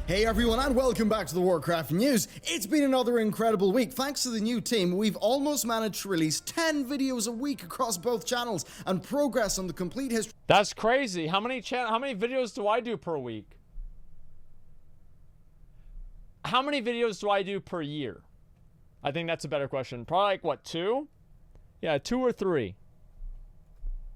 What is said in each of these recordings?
Hey everyone, and welcome back to the Warcraft news. It's been another incredible week. Thanks to the new team, we've almost managed to release 10 videos a week across both channels and progress on the complete history. That's crazy. How many videos do I do per week? How many videos do I do per year? I think that's a better question. Probably like, what, 2? Yeah, 2 or 3.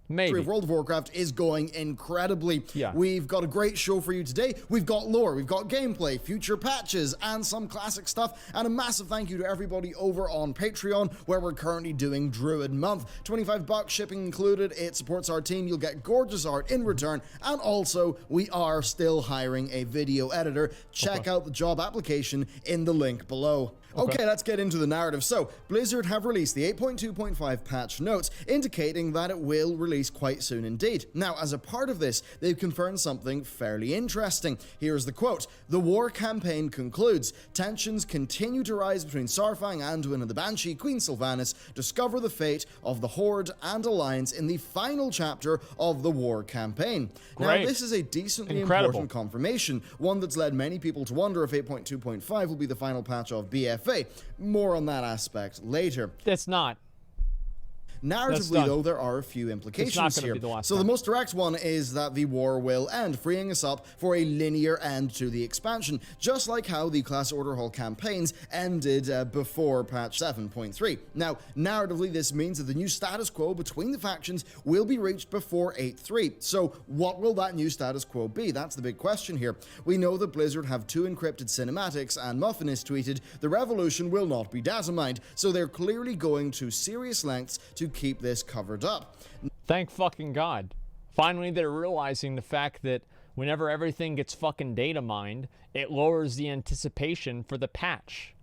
Maybe. World of Warcraft is going incredibly. Yeah. We've got a great show for you today. We've got lore, we've got gameplay, future patches, and some classic stuff. And a massive thank you to everybody over on Patreon, where we're currently doing Druid Month. $25 shipping included. It supports our team. You'll get gorgeous art in return. And also, we are still hiring a video editor. Check out the job application in the link below. Okay, let's get into the narrative. So, Blizzard have released the 8.2.5 patch notes, indicating that it will release quite soon indeed. Now, as a part of this, they've confirmed something fairly interesting. Here's the quote. The war campaign concludes. Tensions continue to rise between Saurfang, Anduin, and the Banshee Queen Sylvanas discover the fate of the Horde and Alliance in the final chapter of the war campaign. Great. Now, this is a decently important confirmation, one that's led many people to wonder if 8.2.5 will be the final patch of BFA. More on that aspect later. It's not. Narratively, though, there are a few implications here. So the most direct one is that the war will end, freeing us up for a linear end to the expansion, just like how the Class Order Hall campaigns ended before patch 7.3. Now, narratively, this means that the new status quo between the factions will be reached before 8.3. So what will that new status quo be? That's the big question here. We know that Blizzard have 2 encrypted cinematics, and Muffin has tweeted, the revolution will not be data mined, so they're clearly going to serious lengths to keep this covered up. Thank fucking God. Finally, they're realizing the fact that whenever everything gets fucking data mined, it lowers the anticipation for the patch.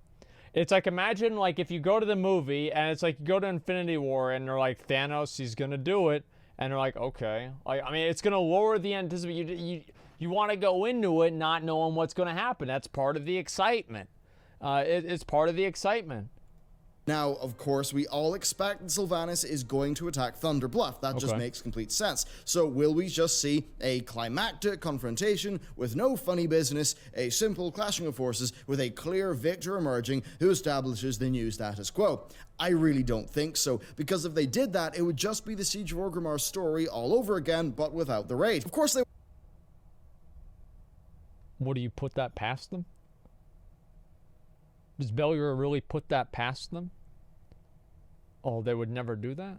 It's like, imagine like if you go to the movie and it's like you go to Infinity War and they're like, Thanos, he's gonna do it, and they're like, okay. Like, I mean, it's gonna lower the anticipation. You want to go into it not knowing what's gonna happen. That's part of the excitement. It's part of the excitement. Now, of course, we all expect that Sylvanas is going to attack Thunder Bluff. That just makes complete sense. So will we just see a climactic confrontation with no funny business, a simple clashing of forces with a clear victor emerging who establishes the new status quo? I really don't think so, because if they did that, it would just be the Siege of Orgrimmar story all over again, but without the raid. Of course they... What, do you put that past them? Does Bellular really put that past them? Oh, they would never do that?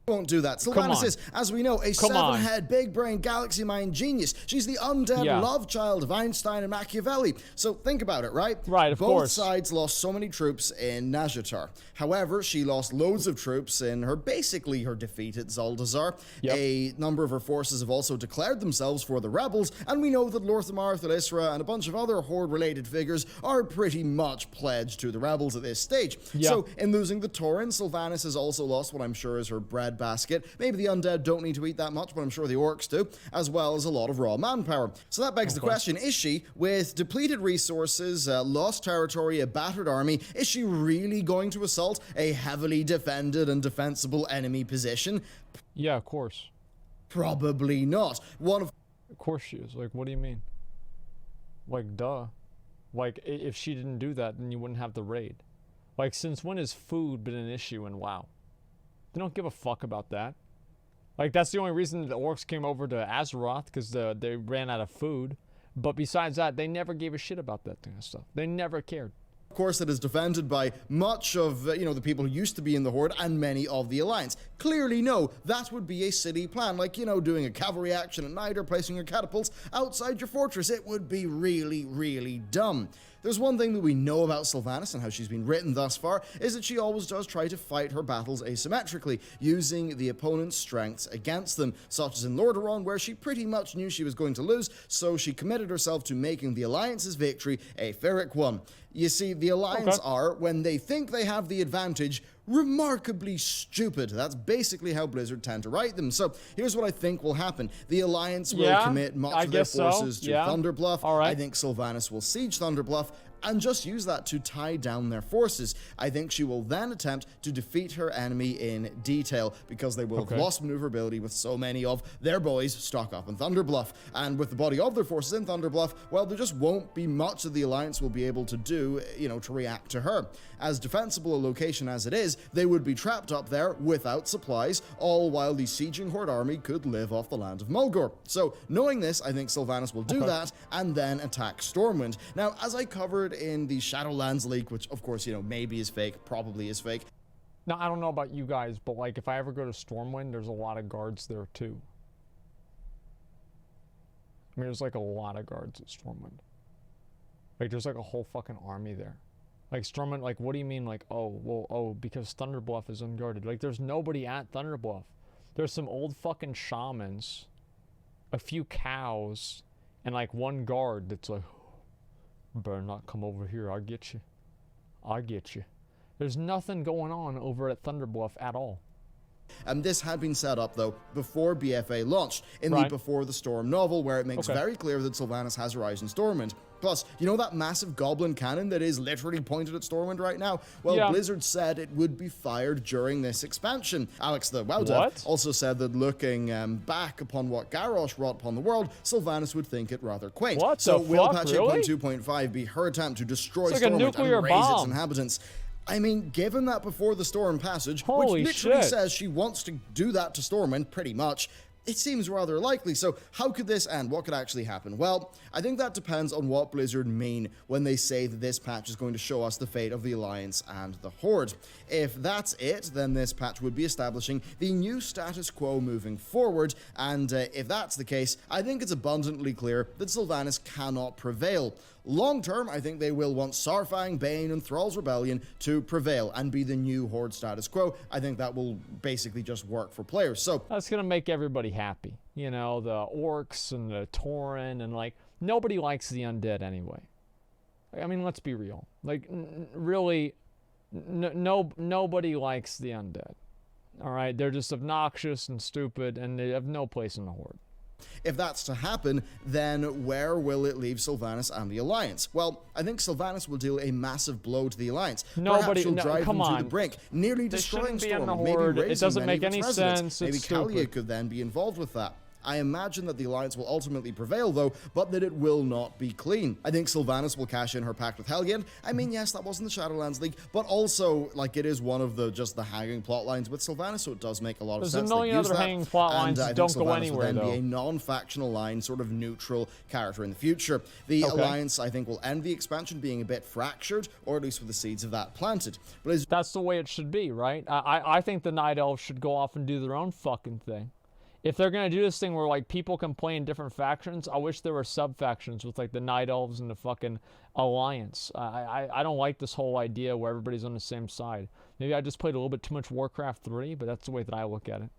Won't do that. Sylvanas is, as we know, a 7-head, big-brain, galaxy-mind genius. She's the undead love child of Einstein and Machiavelli. So think about it, right? Right, of course. Both sides lost so many troops in Nazjatar. However, she lost loads of troops in basically her defeat at Zuldazar. A number of her forces have also declared themselves for the rebels, and we know that Lorthamar, Thalyssra, and a bunch of other Horde-related figures are pretty much pledged to the rebels at this stage. So, in losing the Tauren, Sylvanas has also lost what I'm sure is her bread basket. Maybe the undead don't need to eat that much, but I'm sure the orcs do, as well as a lot of raw manpower. So that begs the question, is she, with depleted resources, lost territory, a battered army, is she really going to assault a heavily defended and defensible enemy position? Yeah, of course. Probably not. Of course she is. Like, what do you mean? Like, duh. Like, if she didn't do that, then you wouldn't have the raid. Like, since when has food been an issue in WoW? They don't give a fuck about that. Like, that's the only reason the orcs came over to Azeroth, because they ran out of food. But besides that, they never gave a shit about that kind of stuff. They never cared. Of course, it is defended by much of, the people who used to be in the Horde and many of the Alliance. Clearly, no, that would be a silly plan. Like, doing a cavalry action at night or placing your catapults outside your fortress. It would be really, really dumb. There's one thing that we know about Sylvanas and how she's been written thus far, is that she always does try to fight her battles asymmetrically, using the opponent's strengths against them, such as in Lordaeron, where she pretty much knew she was going to lose, so she committed herself to making the Alliance's victory a Pyrrhic one. You see, the Alliance are, when they think they have the advantage, remarkably stupid. That's basically how Blizzard tend to write them. So here's what I think will happen. The Alliance will commit much of their forces to Thunder Bluff. I think Sylvanas will siege Thunder Bluff, and just use that to tie down their forces. I think she will then attempt to defeat her enemy in detail, because they will have lost maneuverability with so many of their boys stuck up in Thunderbluff. And with the body of their forces in Thunderbluff, well, there just won't be much that the Alliance will be able to do, to react to her. As defensible a location as it is, they would be trapped up there without supplies, all while the sieging Horde army could live off the land of Mulgore. So, knowing this, I think Sylvanas will do that, and then attack Stormwind. Now, as I covered in the Shadowlands leak, which of course, maybe is fake, probably is fake. Now, I don't know about you guys, but like if I ever go to Stormwind, there's a lot of guards there too. I mean, there's like a lot of guards at Stormwind. Like there's like a whole fucking army there. Like Stormwind, like what do you mean like, because Thunderbluff is unguarded? Like there's nobody at Thunderbluff. There's some old fucking shamans, a few cows, and like one guard that's like, better not come over here, I'll get you. I'll get you. There's nothing going on over at Thunderbluff at all. And this had been set up, though, before BFA launched, in the Before the Storm novel, where it makes very clear that Sylvanas has her eyes on Stormwind. Plus, that massive goblin cannon that is literally pointed at Stormwind right now? Well, Blizzard said it would be fired during this expansion. Alex the WoW dev also said that looking back upon what Garrosh wrought upon the world, Sylvanas would think it rather quaint. So will patch 8.2.5 be her attempt to destroy Stormwind and raise its inhabitants? I mean, given that Before the Storm passage, which literally says she wants to do that to Stormwind, pretty much, it seems rather likely. So how could this end? What could actually happen? Well, I think that depends on what Blizzard mean when they say that this patch is going to show us the fate of the Alliance and the Horde. If that's it, then this patch would be establishing the new status quo moving forward, and if that's the case, I think it's abundantly clear that Sylvanas cannot prevail. Long term, I think they will want Saurfang, Bane, and Thrall's Rebellion to prevail and be the new Horde status quo. I think that will basically just work for players. So that's gonna make everybody happy. The orcs and the Tauren, and like nobody likes the undead anyway. I mean, let's be real. Like, really, nobody likes the undead. All right, they're just obnoxious and stupid, and they have no place in the Horde. If that's to happen, then where will it leave Sylvanas and the Alliance? Well, I think Sylvanas will deal a massive blow to the Alliance. Perhaps she'll drive them to the brink, nearly destroying Storm. Maybe raising it doesn't make any sense. Maybe Kalia could then be involved with that. I imagine that the Alliance will ultimately prevail, though, but that it will not be clean. I think Sylvanas will cash in her pact with Helgen. I mean, yes, that wasn't the Shadowlands League, but also, like, it is one of the hanging plot lines with Sylvanas, so it does make a lot of sense. There's a million other hanging plot lines that don't go anywhere, though. Will then be a non-factional line, sort of neutral character in the future. The Alliance, I think, will end the expansion being a bit fractured, or at least with the seeds of that planted. But that's the way it should be, right? I think the Night Elves should go off and do their own fucking thing. If they're going to do this thing where, like, people can play in different factions, I wish there were sub-factions with, like, the Night Elves and the fucking Alliance. I don't like this whole idea where everybody's on the same side. Maybe I just played a little bit too much Warcraft 3, but that's the way that I look at it.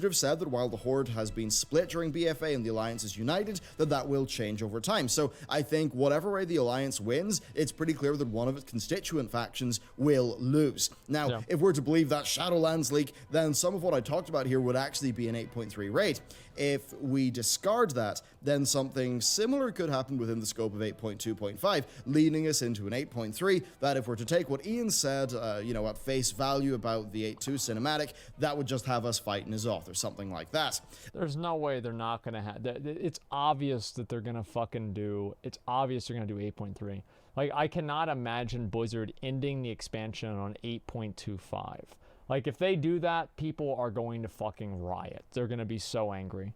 Have said that while the Horde has been split during BFA and the Alliance is united, that will change over time. So I think whatever way the Alliance wins, it's pretty clear that one of its constituent factions will lose. Now, if we're to believe that Shadowlands leak, then some of what I talked about here would actually be an 8.3 rate. If we discard that, then something similar could happen within the scope of 8.2.5, leading us into an 8.3, that if we're to take what Ian said, at face value about the 8.2 cinematic, that would just have us fighting his author, or something like that. There's no way they're not going to have... It's obvious that they're going to fucking do... It's obvious they're going to do 8.3. Like, I cannot imagine Blizzard ending the expansion on 8.25. Like, if they do that, people are going to fucking riot. They're going to be so angry.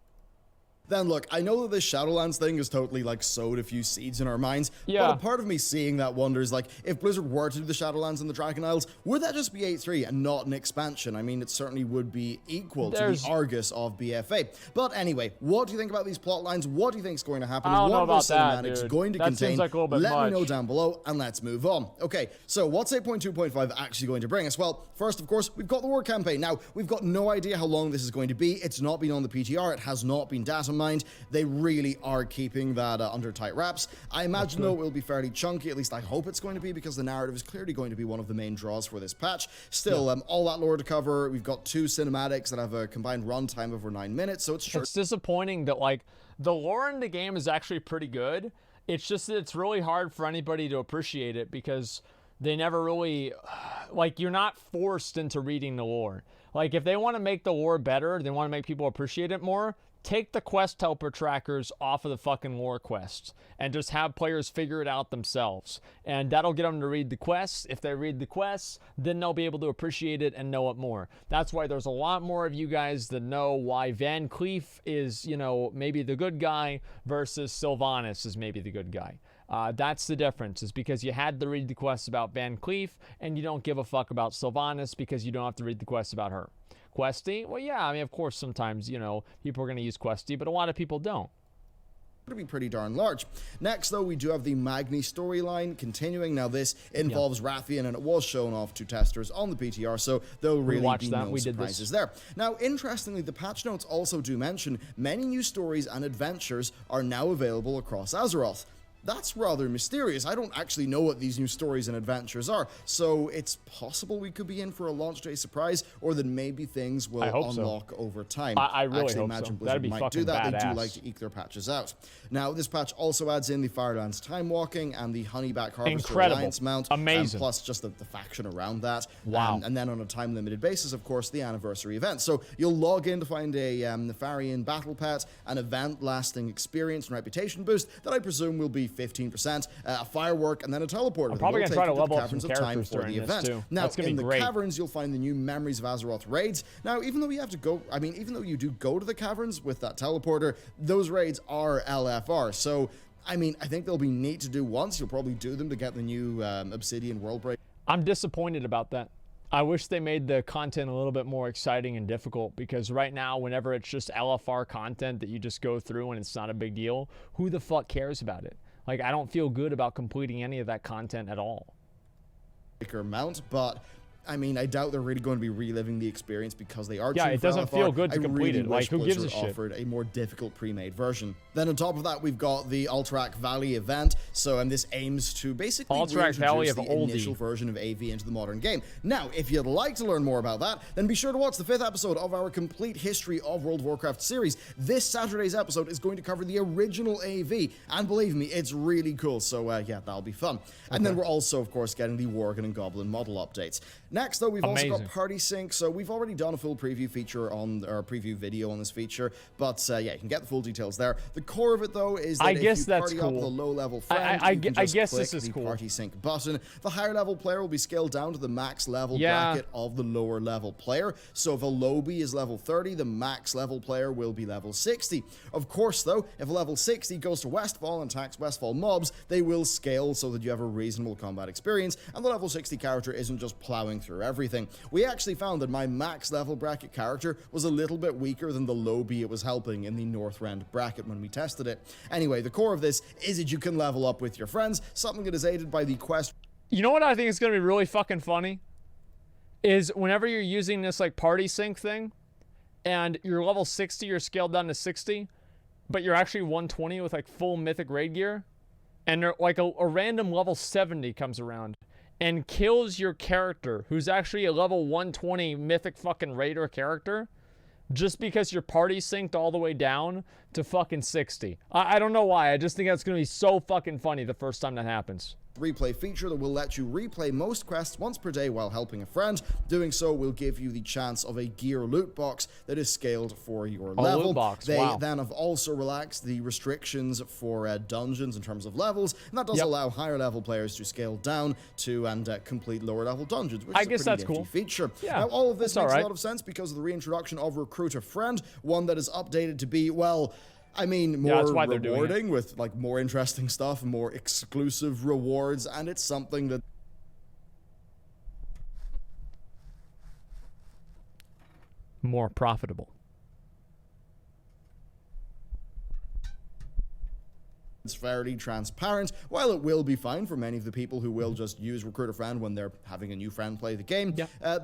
Then look, I know that this Shadowlands thing has totally, like, sowed a few seeds in our minds, but a part of me seeing that wonders, like, if Blizzard were to do the Shadowlands and the Dragon Isles, would that just be 8.3 and not an expansion? I mean, it certainly would be equal to the Argus of BFA. But anyway, what do you think about these plot lines? What do you think is going to happen? I don't know about that, dude. Going to contain? Seems like a little bit Let much. me know down below, and let's move on. Okay, so what's 8.2.5 actually going to bring us? Well, first, of course, we've got the war campaign. Now, we've got no idea how long this is going to be. It's not been on the PTR. It has not been data mined. They really are keeping that under tight wraps. I imagine, though, it will be fairly chunky. At least I hope it's going to be, because the narrative is clearly going to be one of the main draws for this patch. Still, all that lore to cover. We've got 2 cinematics that have a combined runtime of over 9 minutes, so it's disappointing that, like, the lore in the game is actually pretty good. It's just that it's really hard for anybody to appreciate it because they never really, like, you're not forced into reading the lore. Like, if they want to make the lore better, they want to make people appreciate it more, take the quest helper trackers off of the fucking lore quests and just have players figure it out themselves. And that'll get them to read the quests. If they read the quests, then they'll be able to appreciate it and know it more. That's why there's a lot more of you guys that know why Van Cleef is, you know, maybe the good guy versus Sylvanas is maybe the good guy. That's the difference, is because you had to read the quests about Van Cleef and you don't give a fuck about Sylvanas because you don't have to read the quests about her. Questy? Well, yeah, I mean, of course, sometimes, you know, people are going to use Questy, but a lot of people don't. To be pretty darn large. Next, though, we do have the Magni storyline continuing. Now, this involves Rathian, and it was shown off to testers on the PTR, so there'll really be no surprises there. Now, interestingly, the patch notes also do mention many new stories and adventures are now available across Azeroth. That's rather mysterious. I don't actually know what these new stories and adventures are, so it's possible we could be in for a launch day surprise, or that maybe things will unlock over time. I really actually hope imagine so. Blizzard That'd be might do fucking that. badass. They do like to eke their patches out. Now, this patch also adds in the Firelands time walking and the Honeyback Harvester Alliance mount. Amazing. Plus just the faction around that. Wow. And then on a time-limited basis, of course, the anniversary event. So you'll log in to find a Nefarian battle pet, an event-lasting experience and reputation boost that I presume will be 15%, a firework, and then a teleporter. I'm probably going to try to level up some of time characters for the during event. this too. Now, That's gonna in be the great. caverns, you'll find the new Memories of Azeroth raids. Now, even though you have to go, I mean, even though you do go to the caverns with that teleporter, those raids are LFR. So, I mean, I think they'll be neat to do once. You'll probably do them to get the new Obsidian World Break. I'm disappointed about that. I wish they made the content a little bit more exciting and difficult, because right now, whenever it's just LFR content that you just go through and it's not a big deal, who the fuck cares about it? Like, I don't feel good about completing any of that content at all. Mount, but I mean, I doubt they're really going to be reliving the experience because they are. Yeah, it doesn't feel good to complete it. Like, who gives a shit? Offered a more difficult pre-made version. Then on top of that, we've got the Alterac Valley event. So, and this aims to basically Alterac Valley of the Oldie. initial version of AV into the modern game. Now, if you'd like to learn more about that, then be sure to watch the 5th episode of our complete history of World of Warcraft series. This Saturday's episode is going to cover the original AV, and believe me, it's really cool. So, yeah, that'll be fun. And then we're also, of course, getting the Worgen and Goblin model updates. Next, though, we've also got Party Sync. So we've already done a full preview feature on, or preview video on this feature, but yeah, you can get the full details there. The core of it, though, is that if you party up with a low-level friend, you can just click the Party Sync button. The higher-level player will be scaled down to the max level bracket of the lower-level player. So if a lowbie is level 30, the max level player will be level 60. Of course, though, if a level 60 goes to Westfall and attacks Westfall mobs, they will scale so that you have a reasonable combat experience, and the level 60 character isn't just plowing through everything. We actually found that my max level bracket character was a little bit weaker than the lowbie it was helping in the Northrend bracket when we tested it. Anyway, the core of this is that you can level up with your friends, something that is aided by the quest. You know what I think is going to be really fucking funny? Is whenever you're using this like party sync thing, and you're level 60, you're scaled down to 60, but you're actually 120 with like full mythic raid gear, and like a random level 70 comes around and kills your character, who's actually a level 120 mythic fucking raider character, just because your party synced all the way down to fucking 60. I don't know why. I just think that's going to be so fucking funny the first time that happens. Replay feature that will let you replay most quests once per day while helping a friend. Doing so will give you the chance of a gear loot box that is scaled for your level. Loot box. They wow. then have also relaxed the restrictions for dungeons in terms of levels, and that does allow higher level players to scale down to and complete lower level dungeons, which is a pretty nifty feature. Yeah, now, all of this makes a lot of sense because of the reintroduction of Recruit a Friend, one that is updated to be, well, I mean, more rewarding with like more interesting stuff, more exclusive rewards, and it's something that more profitable. It's fairly transparent. While it will be fine for many of the people who will just use Recruit a Friend when they're having a new friend play the game,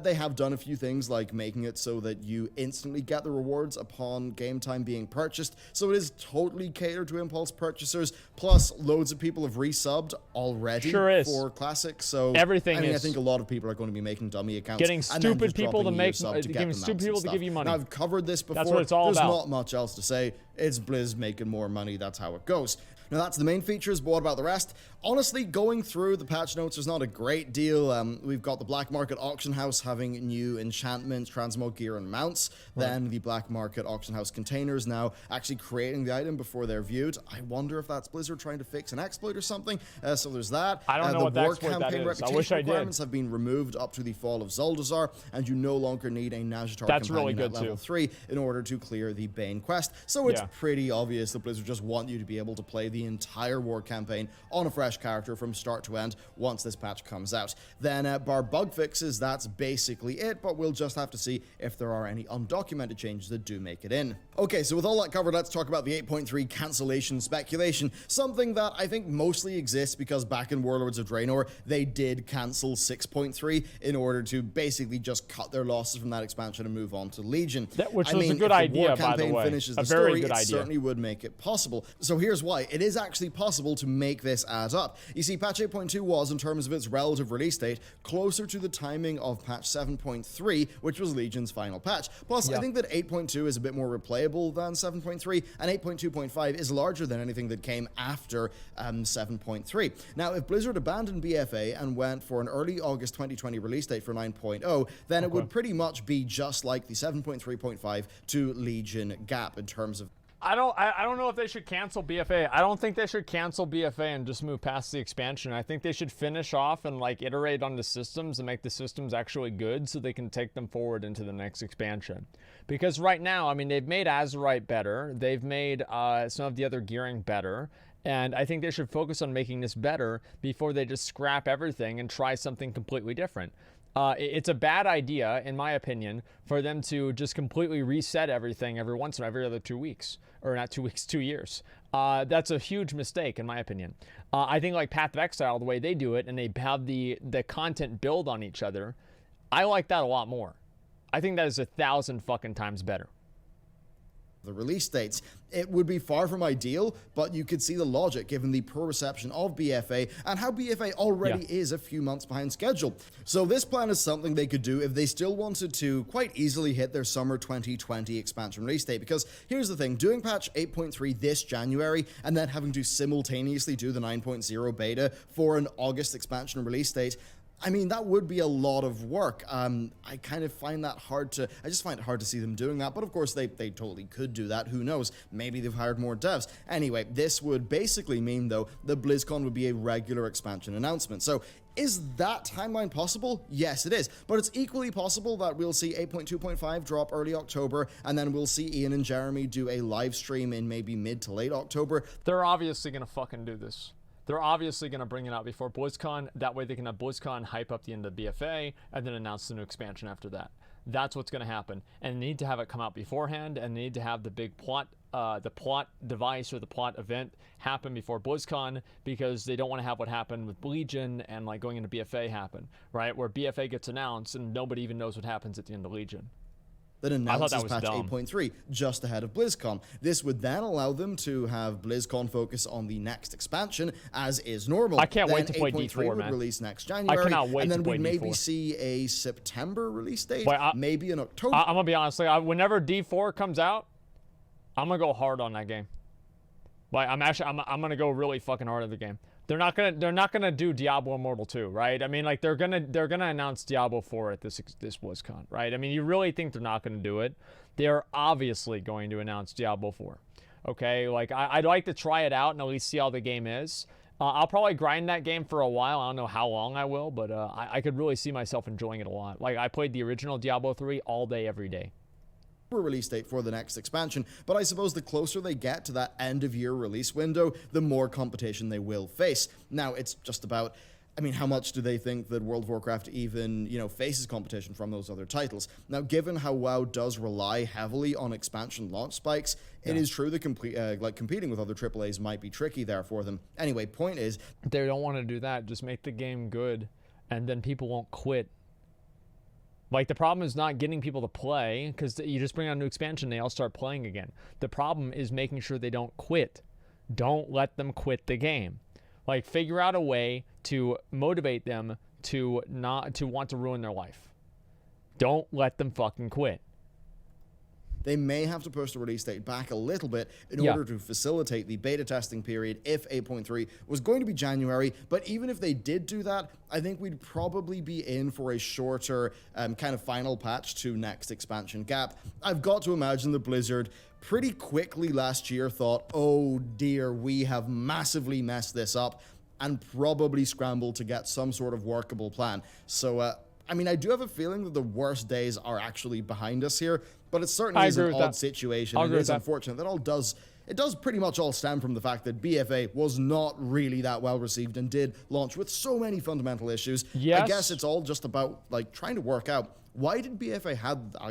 they have done a few things like making it so that you instantly get the rewards upon game time being purchased. So it is totally catered to impulse purchasers. Plus, loads of people have resubbed already for Classic. So everything I think a lot of people are going to be making dummy accounts, getting stupid people to make, giving stupid people to give you money. Now, I've covered this before. That's what it's all There's about. not much else to say. It's Blizz making more money, that's how it goes. Now that's the main features, but what about the rest? Honestly, going through the patch notes is not a great deal. We've got the Black Market Auction House having new enchantments, transmog gear, and mounts. Right. Then the Black Market Auction House containers now actually creating the item before they're viewed. I wonder if that's Blizzard trying to fix an exploit or something. So there's that. I don't know what the exploit that is. I wish I did. Requirements have been removed up to the Fall of Zuldazar, and you no longer need a Nazjatar companion really good at level 3 in order to clear the Bane quest. So it's pretty obvious that Blizzard just want you to be able to play the entire war campaign on a fresh character from start to end once this patch comes out. Then bar bug fixes, that's basically it, but we'll just have to see if there are any undocumented changes that do make it in. Okay, so with all that covered, let's talk about the 8.3 cancellation speculation, something that I think mostly exists because back in Warlords of Draenor, they did cancel 6.3 in order to basically just cut their losses from that expansion and move on to Legion. Which was a good idea, by the way. Finishes the story, it certainly would make it possible. So here's why. It is actually possible to make this add up. You see, patch 8.2 was, in terms of its relative release date, closer to the timing of patch 7.3, which was Legion's final patch. Plus, I think that 8.2 is a bit more replayable than 7.3, and 8.2.5 is larger than anything that came after 7.3. Now, if Blizzard abandoned BFA and went for an early August 2020 release date for 9.0, then it would pretty much be just like the 7.3.5 to Legion gap in terms of... I don't know if they should cancel BFA. I don't think they should cancel BFA and just move past the expansion. I think they should finish off and like iterate on the systems and make the systems actually good so they can take them forward into the next expansion. Because right now, I mean, they've made Azerite better. They've made some of the other gearing better. And I think they should focus on making this better before they just scrap everything and try something completely different. It's a bad idea, in my opinion, for them to just completely reset everything every other 2 weeks. Or not 2 weeks, 2 years. That's a huge mistake, in my opinion. I think like Path of Exile, the way they do it, and they have the content build on each other, I like that a lot more. I think that is 1,000 fucking times better. The release dates. It would be far from ideal, but you could see the logic given the poor reception of BFA and how BFA already is a few months behind schedule. So this plan is something they could do if they still wanted to quite easily hit their summer 2020 expansion release date. Because here's the thing, doing patch 8.3 this January and then having to simultaneously do the 9.0 beta for an August expansion release date, I mean, that would be a lot of work. I kind of find that hard to... I just find it hard to see them doing that. But of course, they totally could do that. Who knows? Maybe they've hired more devs. Anyway, this would basically mean, though, that BlizzCon would be a regular expansion announcement. So is that timeline possible? Yes, it is. But it's equally possible that we'll see 8.2.5 drop early October, and then we'll see Ian and Jeremy do a live stream in maybe mid to late October. They're obviously going to fucking do this. They're obviously going to bring it out before BlizzCon. That way they can have BlizzCon hype up the end of BFA and then announce the new expansion after that. That's what's going to happen. And they need to have it come out beforehand, and they need to have the big plot, the plot device or the plot event happen before BlizzCon, because they don't want to have what happened with Legion and like going into BFA happen, right? Where BFA gets announced and nobody even knows what happens at the end of Legion. That announces patch 8.3 just ahead of BlizzCon. This would then allow them to have BlizzCon focus on the next expansion, as is normal. I can't wait to play D4, would man. Release next January, I cannot wait and then to play we'd maybe D4. see a September release date, Wait, maybe in October. I'm gonna be honest, like, whenever D4 comes out, I'm gonna go hard on that game. Like, I'm gonna go really fucking hard at the game. They're not gonna do Diablo Immortal 2, right? I mean, like they're gonna announce Diablo 4 at this BlizzCon, right? I mean, you really think they're not gonna do it? They're obviously going to announce Diablo 4. Okay, like I'd like to try it out and at least see how the game is. I'll probably grind that game for a while. I don't know how long I will, but I could really see myself enjoying it a lot. Like I played the original Diablo 3 all day, every day. Release date for the next expansion, but I suppose the closer they get to that end of year release window, the more competition they will face. Now, it's just about, I mean, how much do they think that World of Warcraft even, faces competition from those other titles? Now, given how WoW does rely heavily on expansion launch spikes, it is true that competing with other AAAs might be tricky there for them. Anyway, point is, they don't want to do that. Just make the game good, and then people won't quit. Like, the problem is not getting people to play, because you just bring out a new expansion, they all start playing again. The problem is making sure they don't quit. Don't let them quit the game. Like, figure out a way to motivate them to not to want to ruin their life. Don't let them fucking quit. they may have to push the release date back a little bit in order to facilitate the beta testing period if 8.3 was going to be January. But even if they did do that, I think we'd probably be in for a shorter kind of final patch to next expansion gap. I've got to imagine that Blizzard pretty quickly last year thought, oh dear, we have massively messed this up, and probably scrambled to get some sort of workable plan. So, I mean, I do have a feeling that the worst days are actually behind us here, but it certainly is an odd situation. It is unfortunate that it does pretty much all stem from the fact that BFA was not really that well received and did launch with so many fundamental issues. Yes. I guess it's all just about like trying to work out, why did BFA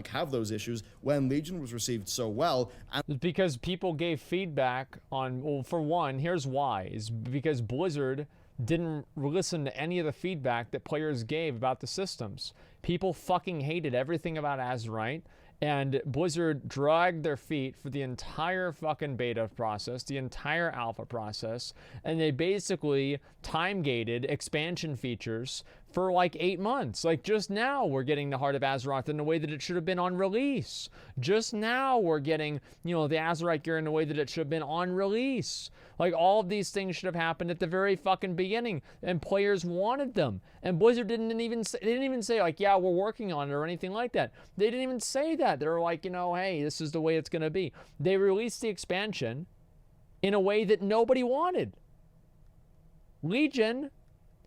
have those issues when Legion was received so well? And because people gave feedback on, well, for one, here's why, is because Blizzard didn't listen to any of the feedback that players gave about the systems. People fucking hated everything about Azerite, and Blizzard dragged their feet for the entire fucking beta process, the entire alpha process, and they basically time-gated expansion features for like 8 months. Like, just now we're getting the Heart of Azeroth in the way that it should have been on release. Just now we're getting, you know, the Azerite gear in the way that it should have been on release. Like, all of these things should have happened at the very fucking beginning, and players wanted them. And Blizzard didn't even say like, yeah, we're working on it or anything like that. They didn't even say that. They were like, you know, hey, this is the way it's going to be. They released the expansion in a way that nobody wanted. Legion,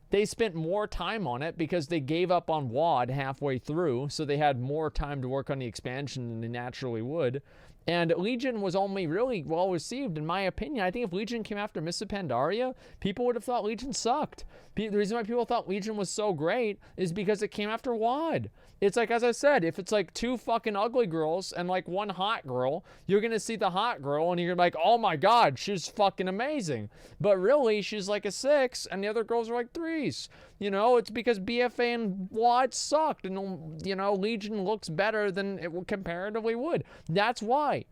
they spent more time on it because they gave up on WoD halfway through, so they had more time to work on the expansion than they naturally would. And Legion was only really well received, in my opinion. I think if Legion came after Mists of Pandaria, people would have thought Legion sucked. The reason why people thought Legion was so great is because it came after WoD. It's like, as I said, if it's like 2 fucking ugly girls and like 1 hot girl, you're going to see the hot girl and you're gonna be like, oh my God, she's fucking amazing. But really, she's like a 6 and the other girls are like 3s. You know, it's because BFA and WoD sucked, and, you know, Legion looks better than it comparatively would. That's why.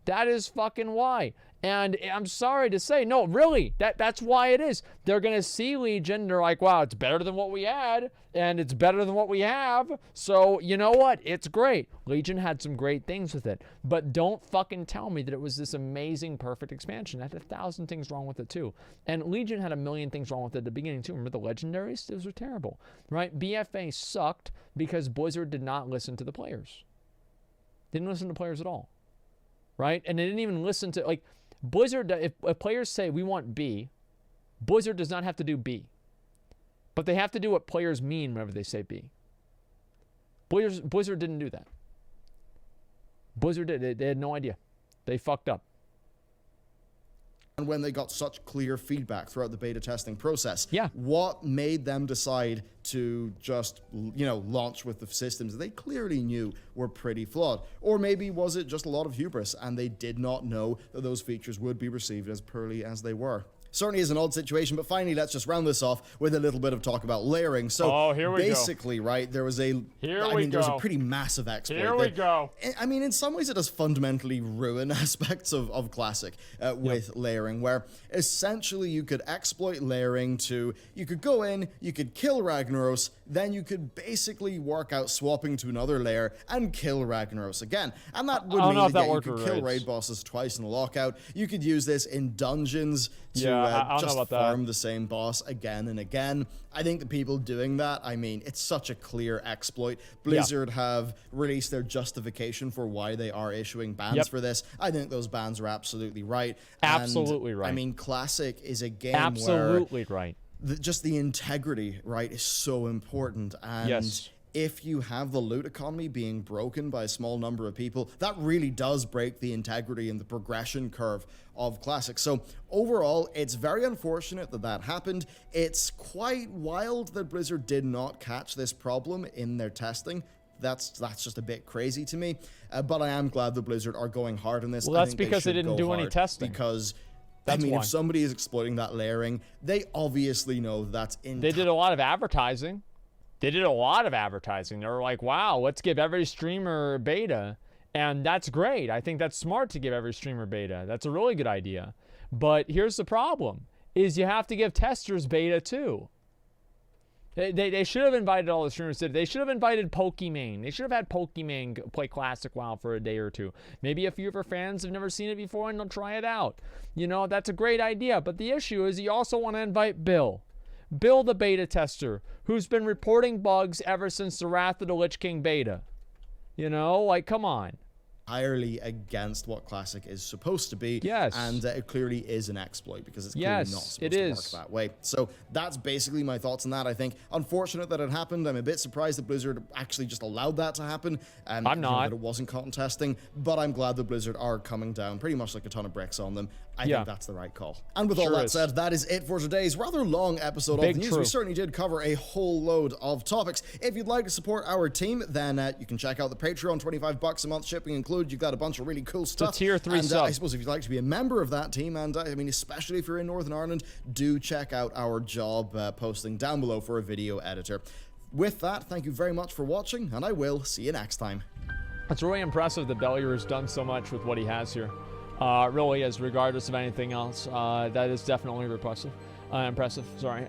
That is fucking why. And I'm sorry to say, no, really, that's why it is. They're going to see Legion, they're like, wow, it's better than what we had, and it's better than what we have, so you know what? It's great. Legion had some great things with it, but don't fucking tell me that it was this amazing, perfect expansion. It had 1,000 things wrong with it, too. And Legion had a million things wrong with it at the beginning, too. Remember the Legendaries? Those were terrible, right? BFA sucked because Blizzard did not listen to the players. Didn't listen to players at all, right? And they didn't even listen to, like, Blizzard, if players say we want B, Blizzard does not have to do B. But they have to do what players mean whenever they say B. Blizzard didn't do that. Blizzard did. They had no idea. They fucked up. And when they got such clear feedback throughout the beta testing process, yeah, what made them decide to just, you know, launch with the systems that they clearly knew were pretty flawed? Or maybe was it just a lot of hubris and they did not know that those features would be received as poorly as they were? Certainly is an odd situation, but finally, let's just round this off with a little bit of talk about layering. So basically, right, there was a, there was a pretty massive exploit. Here we go. I mean, in some ways, it does fundamentally ruin aspects of Classic with layering, where essentially you could exploit layering to, you could go in, you could kill Ragnaros, then you could basically work out swapping to another layer and kill Ragnaros again. And that would mean that you could kill raid bosses twice in a lockout. You could use this in dungeons to just farm the same boss again and again. I think the people doing that, I mean, it's such a clear exploit. Blizzard have released their justification for why they are issuing bans for this. I think those bans are absolutely right. Absolutely right. I mean, Classic is a game where right. Just the integrity, right, is so important. And if you have the loot economy being broken by a small number of people, that really does break the integrity and the progression curve of Classic. So overall, it's very unfortunate that that happened. It's quite wild that Blizzard did not catch this problem in their testing. That's just a bit crazy to me. But I am glad that Blizzard are going hard on this. Well, that's because they didn't do any testing. Because I mean, if somebody is exploiting that layering, they obviously know that's in. They did a lot of advertising. They did a lot of advertising. They were like, wow, let's give every streamer beta. And that's great. I think that's smart to give every streamer beta. That's a really good idea. But here's the problem, is you have to give testers beta too. They should have invited all the streamers. They should have invited Pokimane. They should have had Pokimane play Classic WoW for a day or two. Maybe a few of our fans have never seen it before and they'll try it out. You know, that's a great idea. But the issue is you also want to invite Bill. Bill the beta tester, who's been reporting bugs ever since the Wrath of the Lich King beta. You know, like, come on. Entirely against what Classic is supposed to be. Yes. And it clearly is an exploit because it's clearly not supposed to work that way. So that's basically my thoughts on that. I think unfortunate that it happened. I'm a bit surprised that Blizzard actually just allowed that to happen. I'm not. That it wasn't cotton testing, but I'm glad that Blizzard are coming down pretty much like a ton of bricks on them. I think that's the right call. And with all that said, that is it for today's rather long episode of the news. We certainly did cover a whole load of topics. If you'd like to support our team, then you can check out the Patreon, $25 a month, shipping included. You've got a bunch of really cool stuff. The tier 3 sub. I suppose if you'd like to be a member of that team, and I mean, especially if you're in Northern Ireland, do check out our job posting down below for a video editor. With that, thank you very much for watching, and I will see you next time. It's really impressive that Bellular has done so much with what he has here. Really is, regardless of anything else. That is definitely impressive. Sorry.